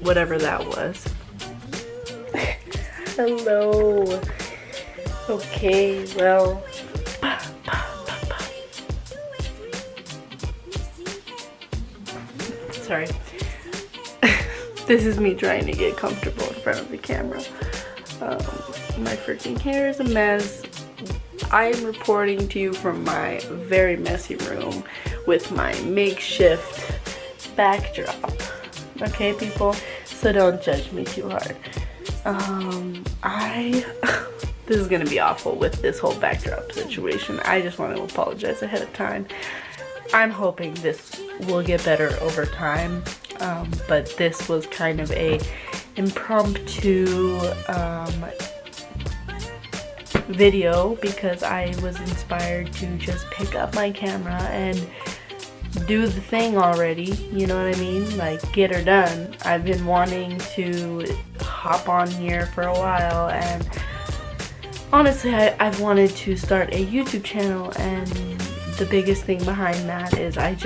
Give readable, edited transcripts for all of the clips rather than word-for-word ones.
whatever that was. Hello. Okay, well. Sorry. This is me trying to get comfortable in front of the camera. My freaking hair is a mess. I am reporting to you from my very messy room with my makeshift backdrop. Okay, people? So don't judge me too hard. This is gonna be awful with this whole backdrop situation. I just want to apologize ahead of time. I'm hoping this will get better over time, but this was kind of a impromptu video because I was inspired to just pick up my camera and do the thing already, you know what I mean? Like, get her done. I've been wanting to hop on here for a while, and honestly I've wanted to start a YouTube channel, and the biggest thing behind that is I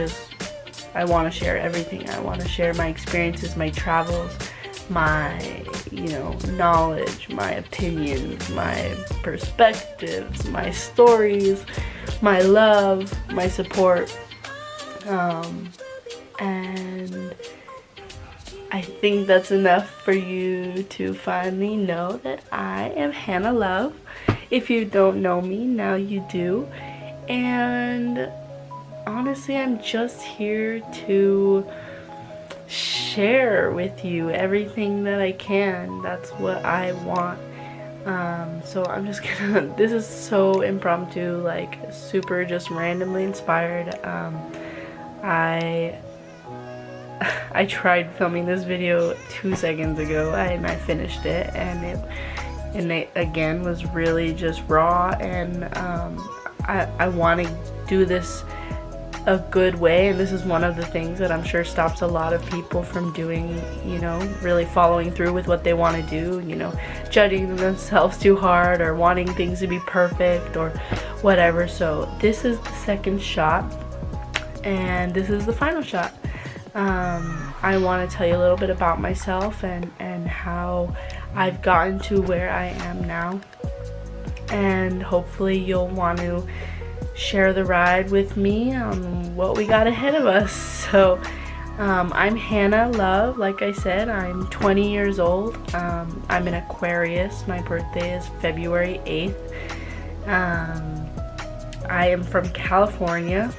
want to share everything. I want to share my experiences, my travels, my, you know, knowledge, my opinions, my perspectives, my stories, my love, my support. And I think that's enough for you to finally know that I am Hannah Love. If you don't know me, now you do. And honestly, I'm just here to share with you everything that I can. That's what I want. So I'm just gonna, this is so impromptu, like super just randomly inspired. I tried filming this video 2 seconds ago and I finished it, and it again was really just raw, and I want to do this a good way, and this is one of the things that I'm sure stops a lot of people from doing, you know, really following through with what they want to do, you know, judging themselves too hard or wanting things to be perfect or whatever. So this is the second shot, and this is the final shot. I want to tell you a little bit about myself and how I've gotten to where I am now, and hopefully you'll want to share the ride with me on what we got ahead of us. So I'm Hannah Love. Like I said, I'm 20 years old. I'm an Aquarius. My birthday is February 8th. I am from California.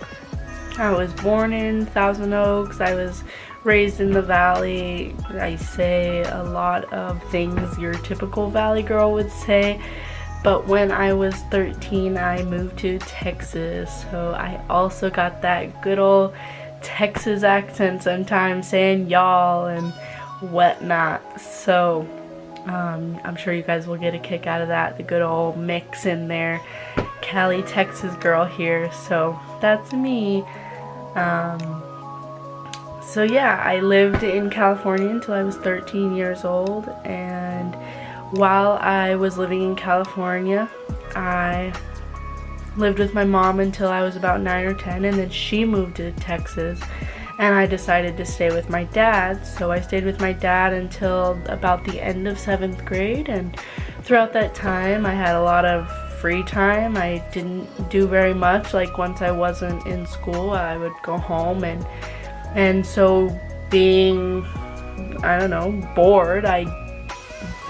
I was born in Thousand Oaks. I was raised in the valley. I say a lot of things your typical valley girl would say, but when I was 13 I moved to Texas, so I also got that good old Texas accent sometimes, saying y'all and whatnot. So I'm sure you guys will get a kick out of that, the good old mix in there. Cali, Texas girl here, so that's me. So yeah, I lived in California until I was 13 years old, and while I was living in California, I lived with my mom until I was about 9 or 10, and then she moved to Texas, and I decided to stay with my dad. So I stayed with my dad until about the end of 7th grade, and throughout that time I had a lot of free time. I didn't do very much. Like, once I wasn't in school, I would go home, and so being, I don't know, bored, I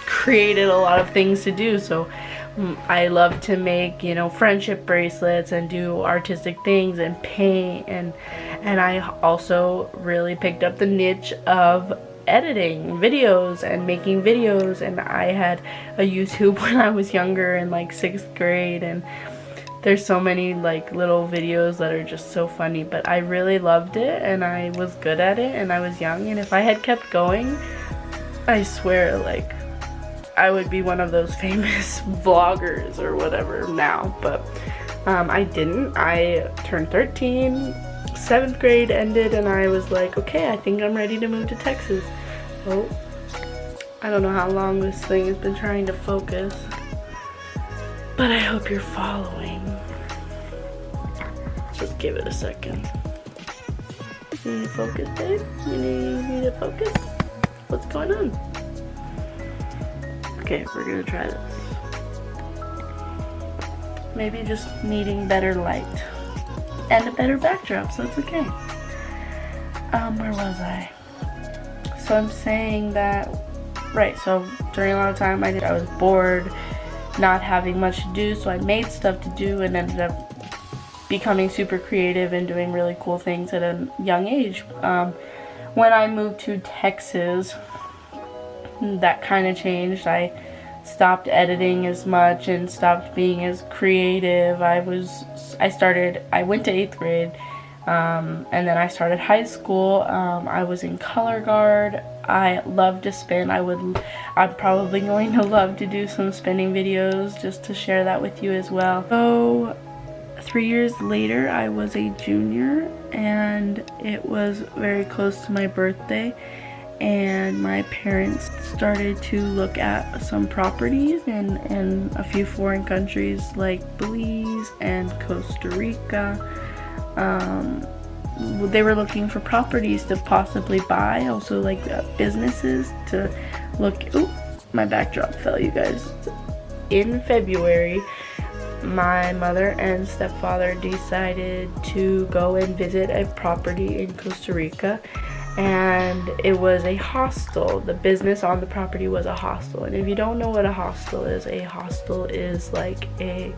created a lot of things to do. So I love to make, you know, friendship bracelets and do artistic things and paint, and I also really picked up the niche of editing videos and making videos, and I had a YouTube when I was younger in like 6th grade, and there's so many like little videos that are just so funny, but I really loved it and I was good at it, and I was young, and if I had kept going, I swear, like, I would be one of those famous vloggers or whatever now. But I didn't. I turned 13, 7th grade ended, and I was like, okay, I think I'm ready to move to Texas. Oh, I don't know how long this thing has been trying to focus, but I hope you're following. Just give it a second. You need to focus, babe? You need to focus? What's going on? Okay, we're gonna try this. Maybe just needing better light and a better backdrop, so it's okay. Where was I? So I'm saying that, right, so during a lot of time I was bored, not having much to do, so I made stuff to do and ended up becoming super creative and doing really cool things at a young age. When I moved to Texas, that kind of changed. I stopped editing as much and stopped being as creative. I went to 8th grade, and then I started high school. I was in color guard. I love to spin. I'm probably going to love to do some spinning videos just to share that with you as well. So 3 years later, I was a junior, and it was very close to my birthday, and my parents started to look at some properties in a few foreign countries like Belize and Costa Rica. They were looking for properties to possibly buy, also like businesses to look. Ooh, my backdrop fell, you guys. In February, my mother and stepfather decided to go and visit a property in Costa Rica, and it was a hostel. The business on the property was a hostel, and if you don't know what a hostel is like a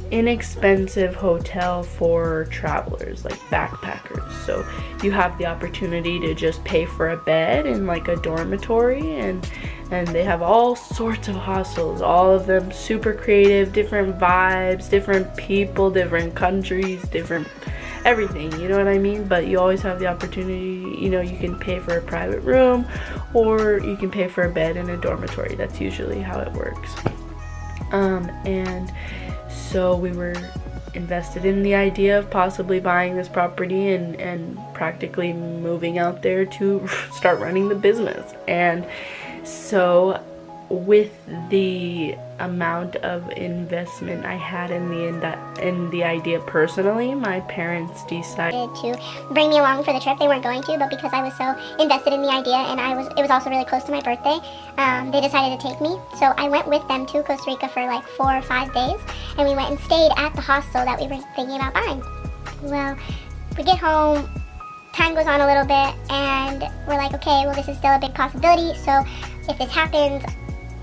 inexpensive hotel for travelers, like backpackers. So you have the opportunity to just pay for a bed in like a dormitory, and they have all sorts of hostels, all of them super creative, different vibes, different people, different countries, different everything, you know what I mean? But you always have the opportunity, you know, you can pay for a private room or you can pay for a bed in a dormitory. That's usually how it works. And so we were invested in the idea of possibly buying this property and practically moving out there to start running the business. And so with the amount of investment I had in the idea personally, my parents decided to bring me along for the trip. They weren't going to, but because I was so invested in the idea and it was also really close to my birthday, they decided to take me. So I went with them to Costa Rica for like 4 or 5 days, and we went and stayed at the hostel that we were thinking about buying. Well, we get home, time goes on a little bit, and we're like, okay, well, this is still a big possibility, so if this happens,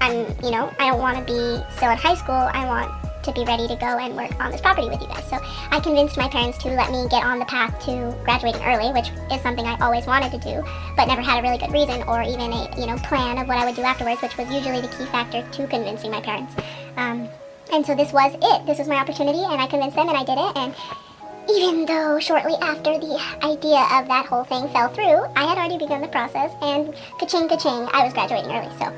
I don't want to be still in high school. I want to be ready to go and work on this property with you guys. So I convinced my parents to let me get on the path to graduating early, which is something I always wanted to do, but never had a really good reason or even a plan of what I would do afterwards, which was usually the key factor to convincing my parents. And so this was it. This was my opportunity, and I convinced them, and I did it. And even though shortly after the idea of that whole thing fell through, I had already begun the process, and ka-ching, ka-ching, I was graduating early. So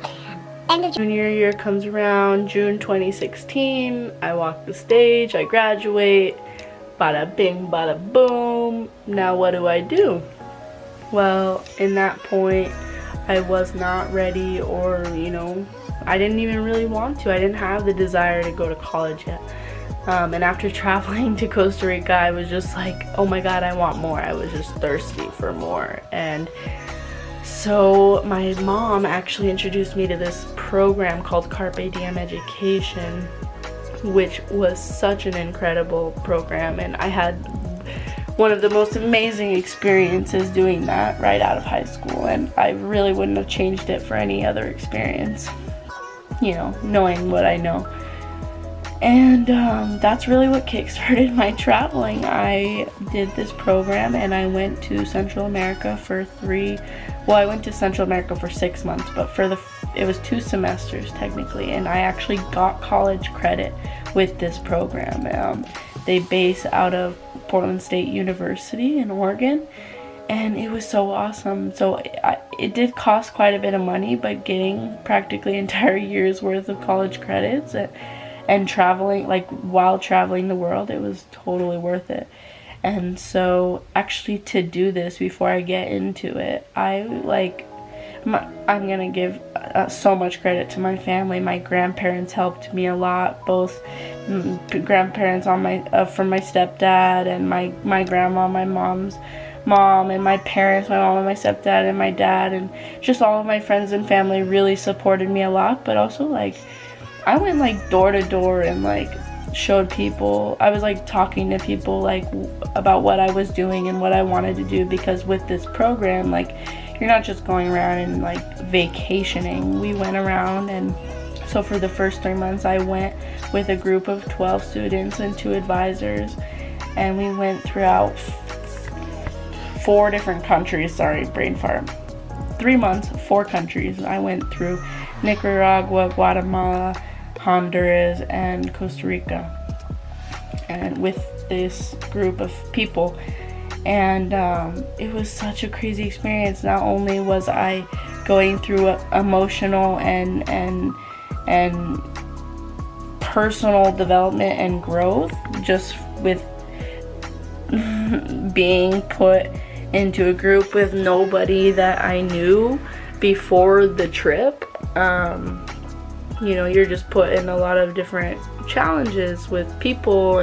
end of junior year comes around, June 2016, I walk the stage, I graduate, bada bing, bada boom. Now what do? Well, in that point, I was not ready, or, I didn't even really want to. I didn't have the desire to go to college yet. And after traveling to Costa Rica, I was just like, oh my God, I want more. I was just thirsty for more. And so my mom actually introduced me to this program called Carpe Diem Education, which was such an incredible program, and I had one of the most amazing experiences doing that right out of high school, and I really wouldn't have changed it for any other experience, knowing what I know. And that's really what kickstarted my traveling. I did this program, and I went to Central America for I went to Central America for 6 months, but it was 2 semesters technically, and I actually got college credit with this program. They base out of Portland State University in Oregon, and it was so awesome. So it did cost quite a bit of money, but getting practically entire year's worth of college credits and traveling, while traveling the world, it was totally worth it. And so actually, to do this, before I get into it, I'm gonna give so much credit to my family. My grandparents helped me a lot, both grandparents from my stepdad and my grandma, my mom's mom and my parents, my mom and my stepdad and my dad, and just all of my friends and family really supported me a lot. But also, like, I went like door to door and like showed people, I was like talking to people like about what I was doing and what I wanted to do, because with this program, like, you're not just going around and like vacationing. We went around, and so for the first 3 months I went with a group of 12 students and 2 advisors, and we went throughout 4 different countries. Sorry, brain fart. 3 months, 4 countries. I went through Nicaragua, Guatemala, Honduras, and Costa Rica, and with this group of people. And it was such a crazy experience. Not only was I going through emotional and personal development and growth just with being put into a group with nobody that I knew before the trip. You know, you're just put in a lot of different challenges with people,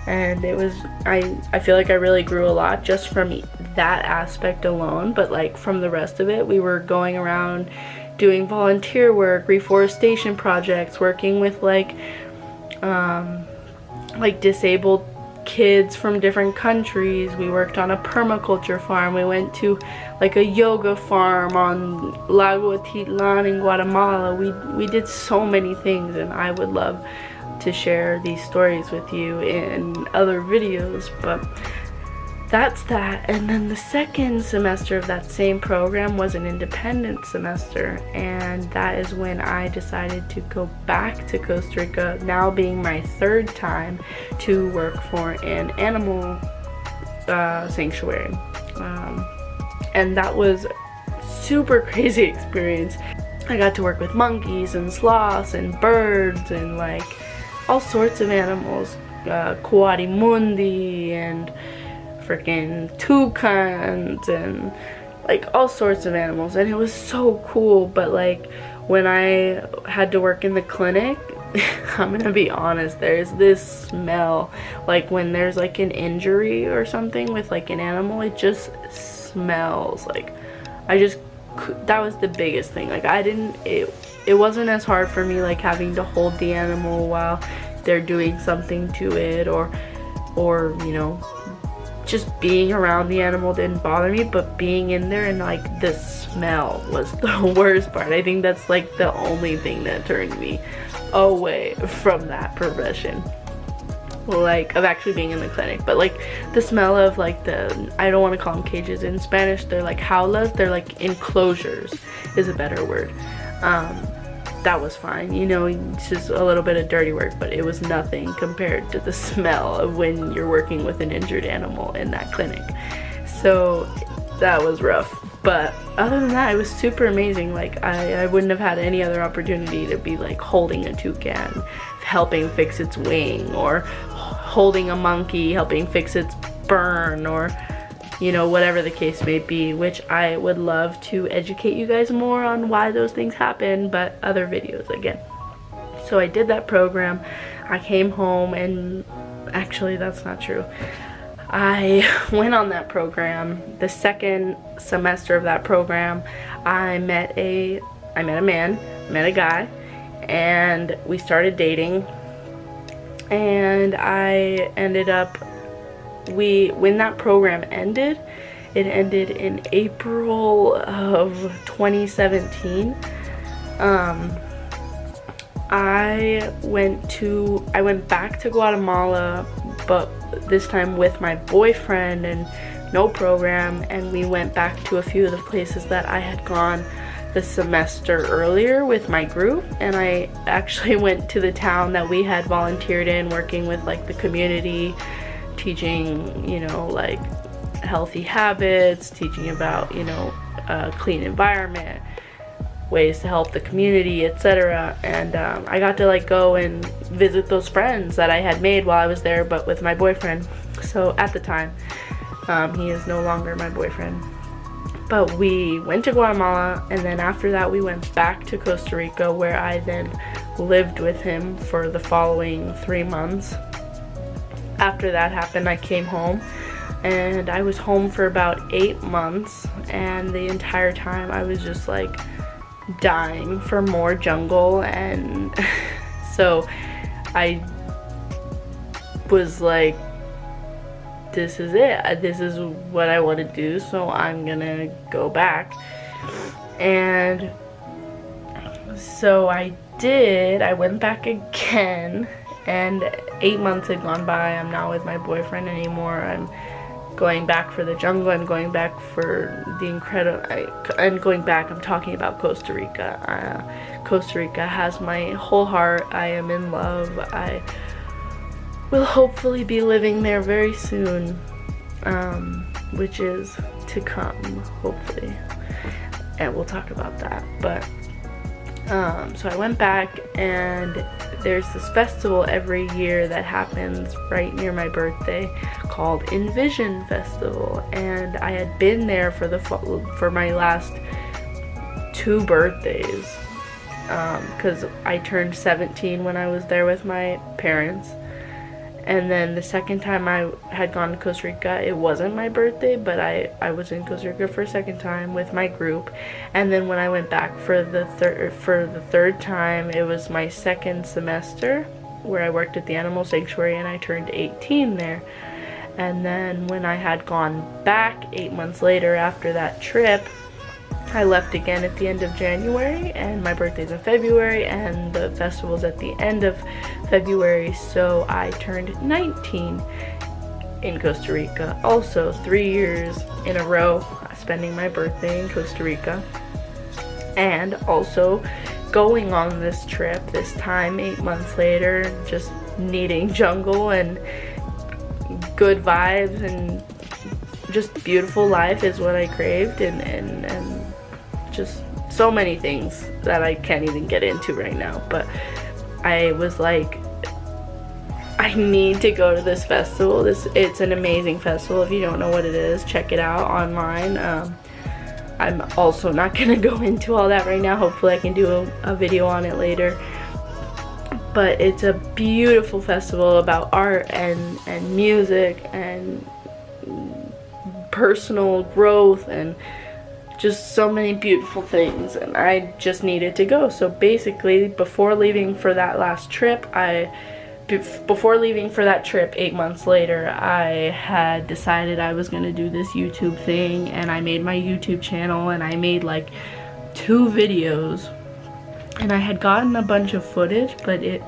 and it was, I feel like I really grew a lot just from that aspect alone. But like from the rest of it, we were going around doing volunteer work, reforestation projects, working with like disabled kids from different countries. We worked on a permaculture farm. We went to like a yoga farm on Lago Atitlan in Guatemala. We did so many things, and I would love to share these stories with you in other videos, but that's that. And then the second semester of that same program was an independent semester, and that is when I decided to go back to Costa Rica, now being my 3rd time, to work for an animal sanctuary. And that was super crazy experience. I got to work with monkeys and sloths and birds and like all sorts of animals, coatimundi and freaking toucans and like all sorts of animals, and it was so cool. But like when I had to work in the clinic, I'm gonna be honest, there's this smell, like when there's like an injury or something with like an animal, it just smells like, that was the biggest thing. Like it wasn't as hard for me like having to hold the animal while they're doing something to it, or you know, just being around the animal didn't bother me, but being in there and like the smell was the worst part. I think that's like the only thing that turned me away from that profession, like of actually being in the clinic. But like the smell of like I don't want to call them cages, in Spanish they're like jaulas, they're like enclosures is a better word. That was fine, you know, it's just a little bit of dirty work, but it was nothing compared to the smell of when you're working with an injured animal in that clinic. So that was rough, but other than that, it was super amazing. Like I wouldn't have had any other opportunity to be like holding a toucan, helping fix its wing, or holding a monkey, helping fix its burn, or you know, whatever the case may be, which I would love to educate you guys more on why those things happen, but other videos again. So I did that program. I came home, and actually that's not true. I went on that program. The second semester of that program, I met a guy, and we started dating, and I ended up, when that program ended, it ended in April of 2017. I went back to Guatemala, but this time with my boyfriend and no program, and we went back to a few of the places that I had gone the semester earlier with my group. And I actually went to the town that we had volunteered in, working with like the community, teaching, you know, like healthy habits, teaching about, you know, a clean environment, ways to help the community, etc. And I got to like go and visit those friends that I had made while I was there, but with my boyfriend. So at the time, he is no longer my boyfriend. But we went to Guatemala, and then after that we went back to Costa Rica, where I then lived with him for the following 3 months. After that happened, I came home and I was home for about 8 months, and the entire time I was just like dying for more jungle. And so I was like, this is it, this is what I want to do, so I'm gonna go back. And so I did. I went back again, and 8 months had gone by. I'm not with my boyfriend anymore. I'm going back for the jungle. I'm going back for the I'm going back. I'm talking about Costa Rica. Costa Rica has my whole heart. I am in love. I will hopefully be living there very soon, which is to come, hopefully, and we'll talk about that. But so I went back, and there's this festival every year that happens right near my birthday called Envision Festival, and I had been there for my last 2 birthdays, because I turned 17 when I was there with my parents. And then the second time I had gone to Costa Rica, it wasn't my birthday, but I was in Costa Rica for a second time with my group. And then when I went back for the third time, it was my second semester where I worked at the animal sanctuary, and I turned 18 there. And then when I had gone back 8 months later after that trip, I left again at the end of January, and my birthday's in February, and the festival's at the end of February, so I turned 19 in Costa Rica. Also, 3 years in a row spending my birthday in Costa Rica, and also going on this trip, this time 8 months later, just needing jungle and good vibes and just beautiful life is what I craved, and just so many things that I can't even get into right now. But I was like, I need to go to this festival. It's an amazing festival. If you don't know what it is, check it out online. I'm also not gonna go into all that right now. Hopefully I can do a video on it later. But it's a beautiful festival about art and music and personal growth and just so many beautiful things, and I just needed to go. So basically, before leaving for that last trip, before leaving for that trip 8 months later, I had decided I was gonna do this YouTube thing, and I made my YouTube channel, and I made like 2 videos, and I had gotten a bunch of footage, but it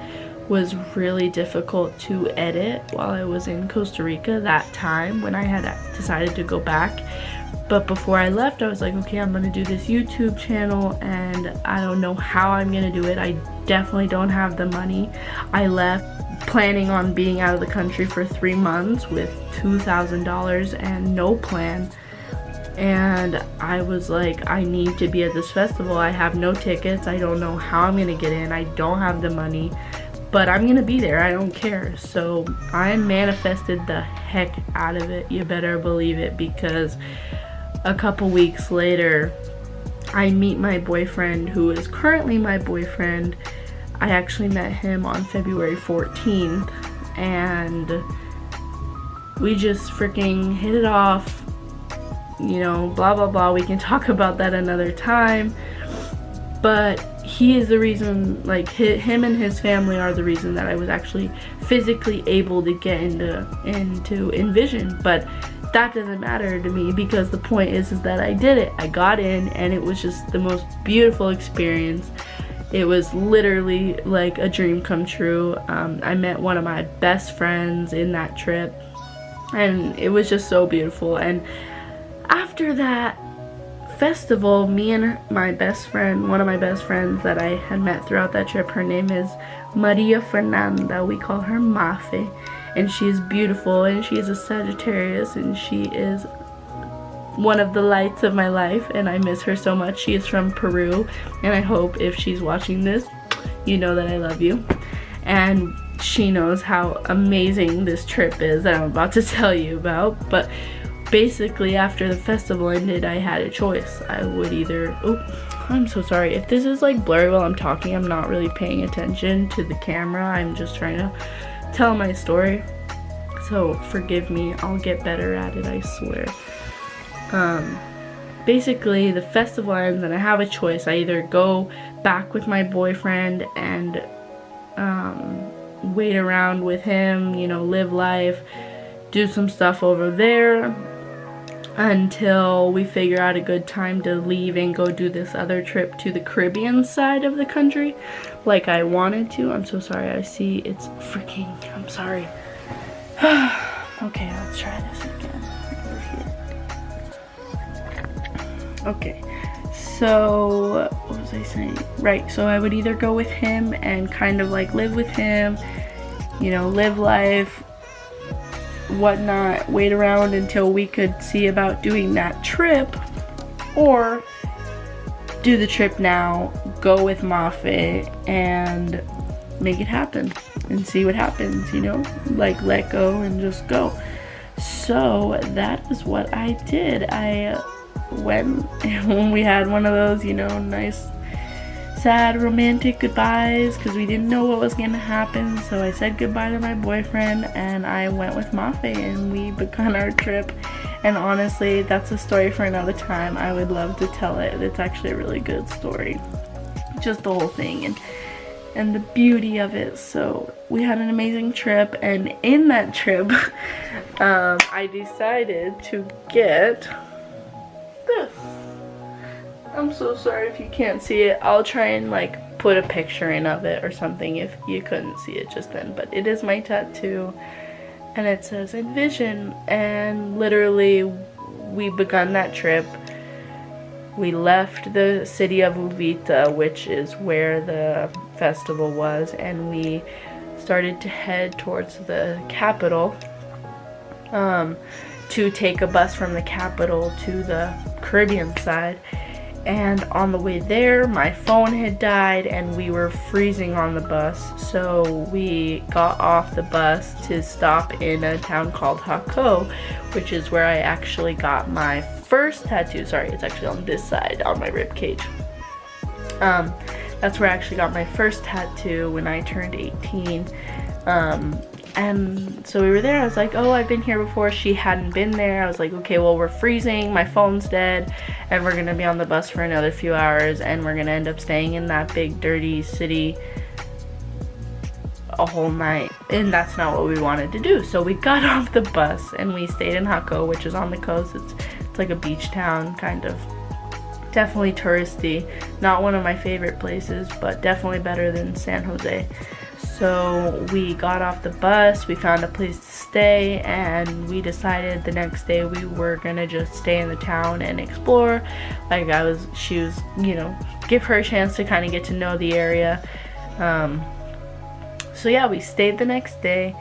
was really difficult to edit while I was in Costa Rica that time when I had decided to go back. But before I left, I was like, okay, I'm gonna do this YouTube channel, and I don't know how I'm gonna do it. I definitely don't have the money. I left planning on being out of the country for 3 months with $2,000 and no plan. And I was like, I need to be at this festival. I have no tickets. I don't know how I'm gonna get in. I don't have the money, but I'm gonna be there. I don't care. So I manifested the heck out of it. You better believe it, because a couple weeks later, I meet my boyfriend, who is currently my boyfriend. I actually met him on February 14th, and we just freaking hit it off, you know, blah blah blah. We can talk about that another time. But he is the reason, like him and his family are the reason that I was actually physically able to get into Envision. But that doesn't matter to me, because the point is that I did it. I got in, and it was just the most beautiful experience. It was literally like a dream come true. I met one of my best friends in that trip, and it was just so beautiful. And after that festival, me and my best friend, one of my best friends that I had met throughout that trip, her name is Maria Fernanda. We call her Mafe, and she's beautiful, and she is a Sagittarius, and she is one of the lights of my life, and I miss her so much. She is from Peru, and I hope if she's watching this, you know that I love you. And she knows how amazing this trip is that I'm about to tell you about. But basically, after the festival ended, I had a choice. I would either, oh, I'm so sorry. If this is like blurry while I'm talking, I'm not really paying attention to the camera. I'm just trying to tell my story. So forgive me, I'll get better at it, I swear. Basically the festival ends and I have a choice. I either go back with my boyfriend and wait around with him, you know, live life, do some stuff over there until we figure out a good time to leave and go do this other trip to the Caribbean side of the country like I wanted to. I'm so sorry, I see it's freaking, I'm sorry. Okay, let's try this again over here. Okay, so what was I saying? Right, so I would either go with him and kind of like live with him, you know, live life, whatnot, wait around until we could see about doing that trip, or do the trip now, go with Moffat and make it happen and see what happens, you know, like let go and just go. So that is what I did. I went and we had one of those, you know, nice sad romantic goodbyes because we didn't know what was gonna happen. So I said goodbye to my boyfriend and I went with Moffat and we began our trip. And honestly, that's a story for another time. I would love to tell it. It's actually a really good story, just the whole thing and the beauty of it. So we had an amazing trip, and in that trip I decided to get this. I'm so sorry if you can't see it. I'll try and like put a picture in of it or something if you couldn't see it just then, but it is my tattoo and it says Envision. And literally we begun that trip. We left the city of Uvita, which is where the festival was, and we started to head towards the capital to take a bus from the capital to the Caribbean side. And on the way there, my phone had died and we were freezing on the bus. So we got off the bus to stop in a town called Jaco, which is where I actually got my first tattoo. Sorry, it's actually on this side, on my rib cage. That's where I actually got my first tattoo when I turned 18. And so we were there. I was like, oh, I've been here before. She hadn't been there. I was like, okay, well, we're freezing, my phone's dead, and we're gonna be on the bus for another few hours, and we're gonna end up staying in that big dirty city a whole night, and that's not what we wanted to do. So we got off the bus and we stayed in Jaco, which is on the coast. It's like a beach town, kind of. Definitely touristy. Not one of my favorite places, but definitely better than San Jose. So we got off the bus, we found a place to stay, and we decided the next day we were gonna just stay in the town and explore. Like she was, you know, give her a chance to kind of get to know the area. So yeah, we stayed the next day,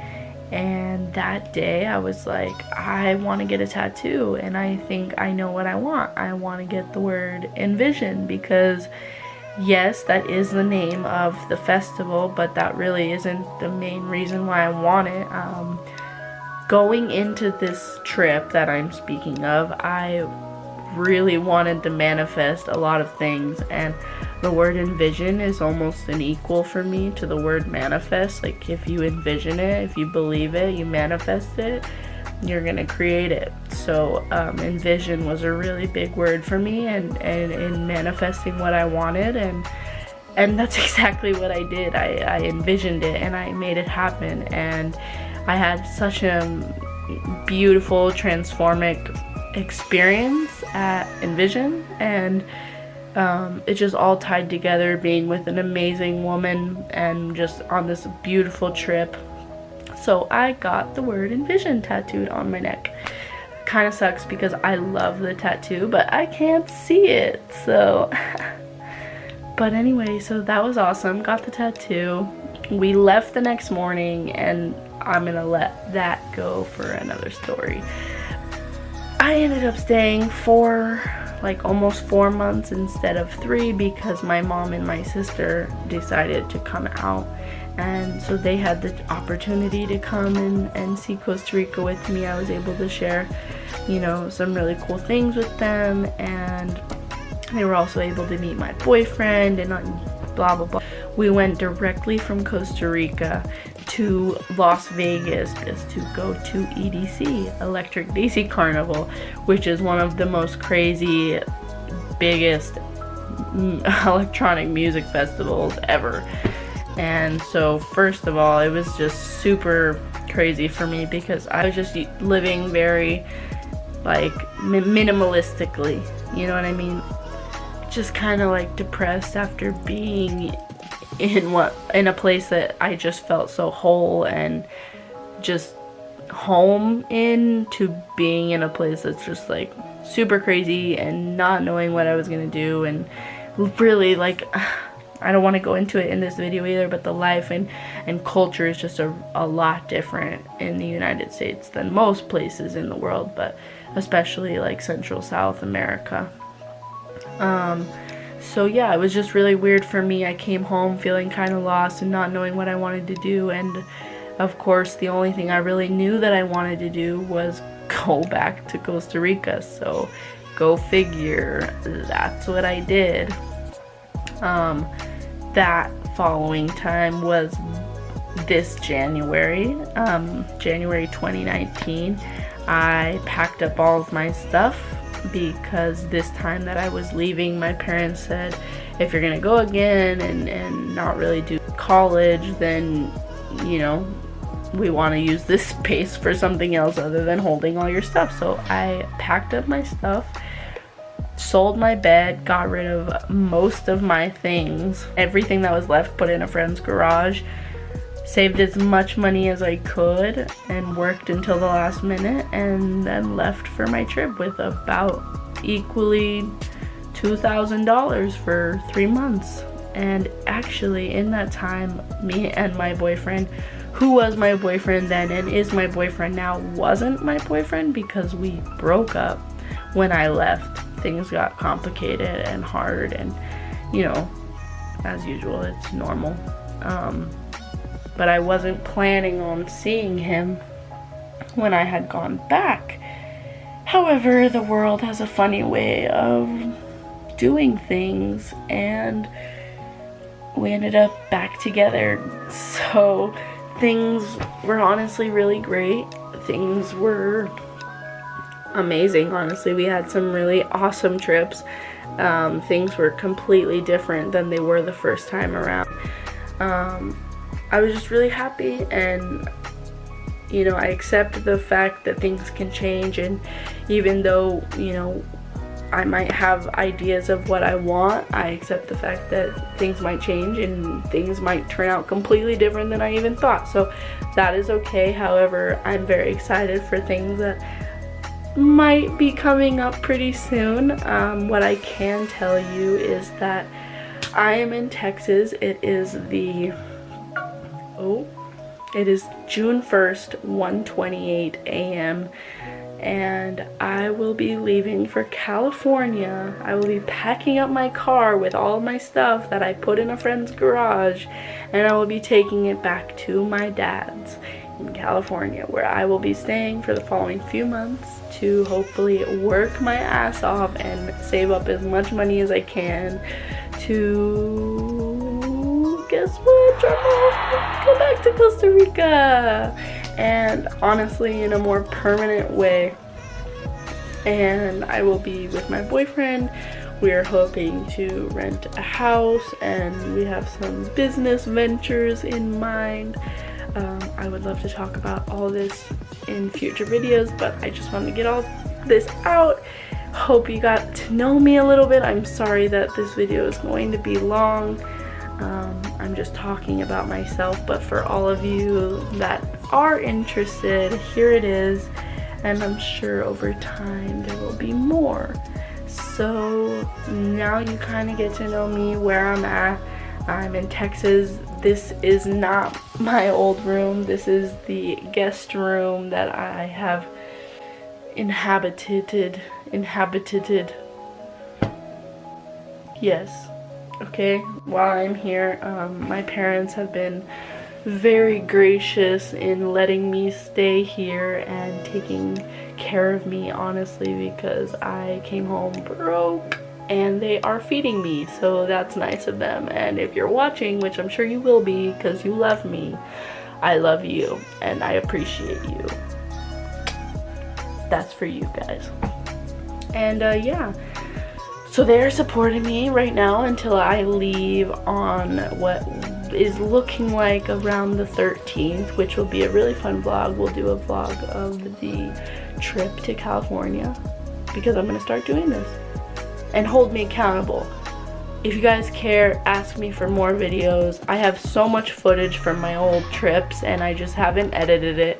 and that day I was like, I want to get a tattoo, and I think I know what I want. I want to get the word Envision, because yes, that is the name of the festival, but that really isn't the main reason why I want it. Going into this trip that I'm speaking of, I really wanted to manifest a lot of things, and the word envision is almost an equal for me to the word manifest. Like, if you envision it, if you believe it, you manifest it, you're gonna create it. So envision was a really big word for me, and in manifesting what I wanted, and that's exactly what I did. I envisioned it and I made it happen, and I had such a beautiful transformative experience at Envision, and it just all tied together, being with an amazing woman and just on this beautiful trip. So I got the word Envision tattooed on my neck. Kind of sucks because I love the tattoo, but I can't see it, so but anyway, so that was awesome. Got the tattoo. We left the next morning, and I'm gonna let that go for another story. I ended up staying for like almost 4 months instead of 3 because my mom and my sister decided to come out, and so they had the opportunity to come and see Costa Rica with me. I was able to share, you know, some really cool things with them, and they were also able to meet my boyfriend and blah blah blah. we went directly from Costa Rica to Las Vegas just to go to EDC, Electric Daisy Carnival, which is one of the most crazy, biggest electronic music festivals ever. And so first of all, it was just super crazy for me because I was just living very like minimalistically, you know what I mean? Just kind of like depressed after being in a place that I just felt so whole and just home in, to being in a place that's just like super crazy and not knowing what I was gonna do. And really, like, I don't want to go into it in this video either, but the life and culture is just a lot different in the United States than most places in the world, but especially like Central South America. So yeah, it was just really weird for me. I came home feeling kind of lost and not knowing what I wanted to do, and of course the only thing I really knew that I wanted to do was go back to Costa Rica. So go figure, that's what I did. That following time was this January, January 2019. I packed up all of my stuff because this time that I was leaving, my parents said, if you're gonna go again and not really do college, then, you know, we want to use this space for something else other than holding all your stuff. So I packed up my stuff, sold my bed, got rid of most of my things, everything that was left put in a friend's garage, saved as much money as I could, and worked until the last minute, and then left for my trip with about equally $2,000 for 3 months. And actually in that time, me and my boyfriend, who was my boyfriend then and is my boyfriend now, wasn't my boyfriend because we broke up when I left. Things got complicated and hard, and you know, as usual, it's normal. But I wasn't planning on seeing him when I had gone back. However, the world has a funny way of doing things, and we ended up back together. So things were honestly really great. Things were amazing, honestly. We had some really awesome trips. Things were completely different than they were the first time around. I was just really happy, and you know, I accept the fact that things can change, and even though, you know, I might have ideas of what I want, I accept the fact that things might change and things might turn out completely different than I even thought. So that is okay. However, I'm very excited for things that might be coming up pretty soon. What I can tell you is that I am in Texas. It is June 1st, 1:28 a.m. and I will be leaving for California. I will be packing up my car with all my stuff that I put in a friend's garage, and I will be taking it back to my dad's in California, where I will be staying for the following few months to hopefully work my ass off and save up as much money as I can to, guess what, go back to Costa Rica, and honestly in a more permanent way. And I will be with my boyfriend. We are hoping to rent a house, and we have some business ventures in mind. I would love to talk about all this in future videos, but I just wanted to get all this out. Hope you got to know me a little bit. I'm sorry that this video is going to be long. I'm just talking about myself, but for all of you that are interested, here it is, and I'm sure over time there will be more. So now you kind of get to know me, where I'm at. I'm in Texas. This is not my old room. This is the guest room that I have inhabited. Yes. Okay, while I'm here, my parents have been very gracious in letting me stay here and taking care of me, honestly, because I came home broke and they are feeding me, so that's nice of them. And if you're watching, which I'm sure you will be because you love me, I love you and I appreciate you. That's for you guys. And yeah, so they're supporting me right now until I leave on what is looking like around the 13th, which will be a really fun vlog. We'll do a vlog of the trip to California because I'm gonna start doing this. And hold me accountable. If you guys care, ask me for more videos. I have so much footage from my old trips and I just haven't edited it.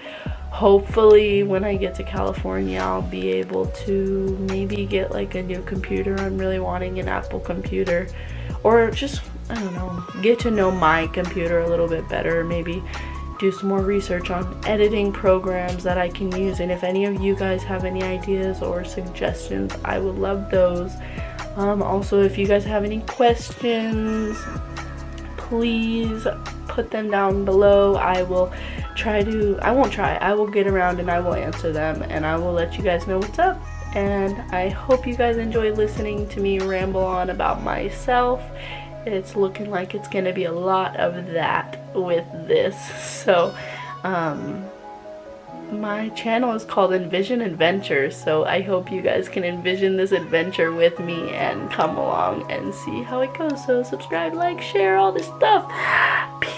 Hopefully when I get to California, I'll be able to maybe get like a new computer. I'm really wanting an Apple computer, or just, I don't know, get to know my computer a little bit better. Maybe do some more research on editing programs that I can use. And if any of you guys have any ideas or suggestions, I would love those. Also, if you guys have any questions, please put them down below. I will get around and I will answer them, and I will let you guys know what's up. And I hope you guys enjoy listening to me ramble on about myself. It's looking like it's gonna be a lot of that with this. So my channel is called Envision Adventures, so I hope you guys can envision this adventure with me and come along and see how it goes. So subscribe, like, share, all this stuff. Peace.